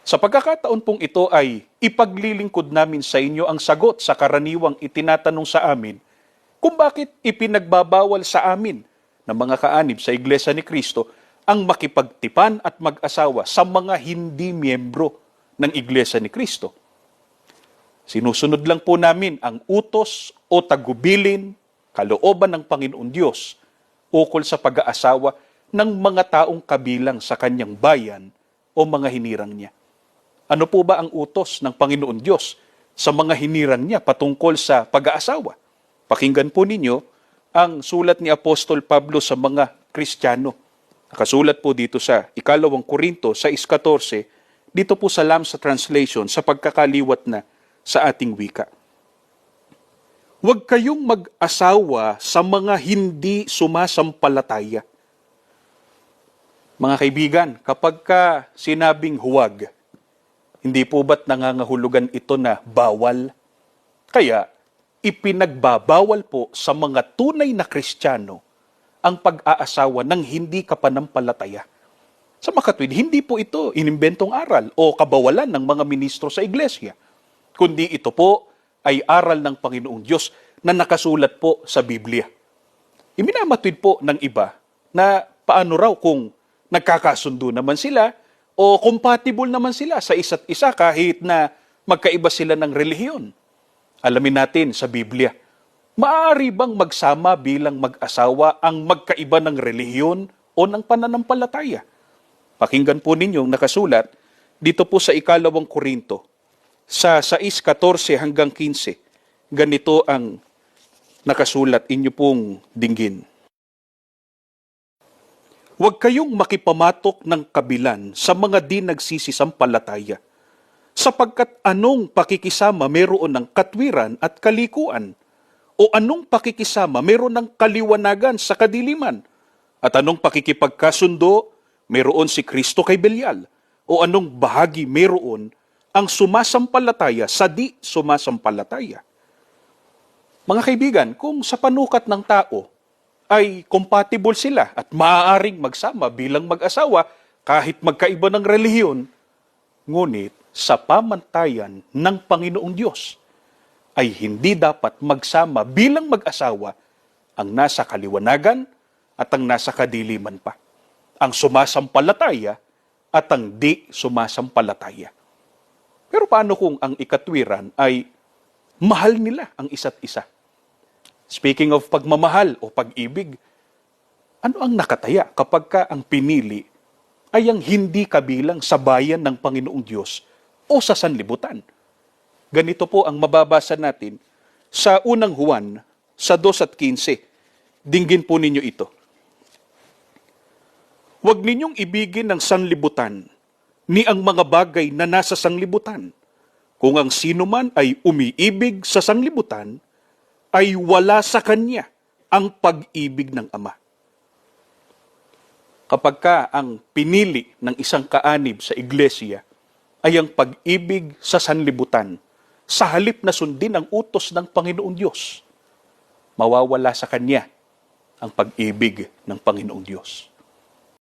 Sa pagkakataon pong ito ay ipaglilingkod namin sa inyo ang sagot sa karaniwang itinatanong sa amin kung bakit ipinagbabawal sa amin ng mga kaanib sa Iglesia ni Cristo ang makipagtipan at mag-asawa sa mga hindi miyembro ng Iglesia ni Cristo. Sinusunod lang po namin ang utos o tagubilin, kalooban ng Panginoon Diyos ukol sa pag-aasawa ng mga taong kabilang sa kanyang bayan o mga hinirang niya. Ano po ba ang utos ng Panginoon Diyos sa mga hinirang niya patungkol sa pag-aasawa? Pakinggan po ninyo ang sulat ni Apostol Pablo sa mga Kristiyano. Nakasulat po dito sa 2 Korinto 6:14, dito po sa Lamsa Translation sa pagkakaliwat na sa ating wika. Huwag kayong mag-asawa sa mga hindi sumasampalataya. Mga kaibigan, kapag ka sinabing huwag, hindi po ba't nangangahulugan ito na bawal? Kaya, ipinagbabawal po sa mga tunay na Kristiyano ang pag-aasawa ng hindi kapanampalataya. Sa makatwid, hindi po ito inimbentong aral o kabawalan ng mga ministro sa iglesia, kundi ito po ay aral ng Panginoong Diyos na nakasulat po sa Biblia. Iminamatwid po ng iba na paano raw kung nagkakasundo naman sila o compatible naman sila sa isa't isa kahit na magkaiba sila ng relihiyon. Alamin natin sa Biblia, maaari bang magsama bilang mag-asawa ang magkaiba ng relihiyon o ng pananampalataya? Pakinggan po ninyong nakasulat dito po sa 2 Korinto, sa 6:14 hanggang 15. Ganito ang nakasulat, inyo pong dinggin. Huwag kayong makipamatok ng kabilan sa mga di nagsisisampalataya, sapagkat anong pakikisama meron ng katwiran at kalikuan, o anong pakikisama meron ng kaliwanagan sa kadiliman, at anong pakikipagkasundo meron si Kristo kay Belial, o anong bahagi meron ang sumasampalataya sa di sumasampalataya. Mga kaibigan, kung sa panukat ng tao ay compatible sila at maaaring magsama bilang mag-asawa kahit magkaiba ng relihiyon, ngunit sa pamantayan ng Panginoong Diyos ay hindi dapat magsama bilang mag-asawa ang nasa kaliwanagan at ang nasa kadiliman pa, ang sumasampalataya at ang di sumasampalataya. Pero paano kung ang ikatwiran ay mahal nila ang isa't isa? Speaking of pagmamahal o pag-ibig, ano ang nakataya kapag ka ang pinili ay ang hindi kabilang sa bayan ng Panginoong Diyos o sa sanlibutan? Ganito po ang mababasa natin sa unang Juan, sa 2:15. Dinggin po ninyo ito. Huwag ninyong ibigin ng sanlibutan ni ang mga bagay na nasa sanglibutan. Kung ang sino man ay umiibig sa sanglibutan, ay wala sa kanya ang pag-ibig ng Ama. Kapag ka ang pinili ng isang kaanib sa iglesia ay ang pag-ibig sa sanlibutan, sa halip na sundin ang utos ng Panginoong Diyos, mawawala sa kanya ang pag-ibig ng Panginoong Diyos.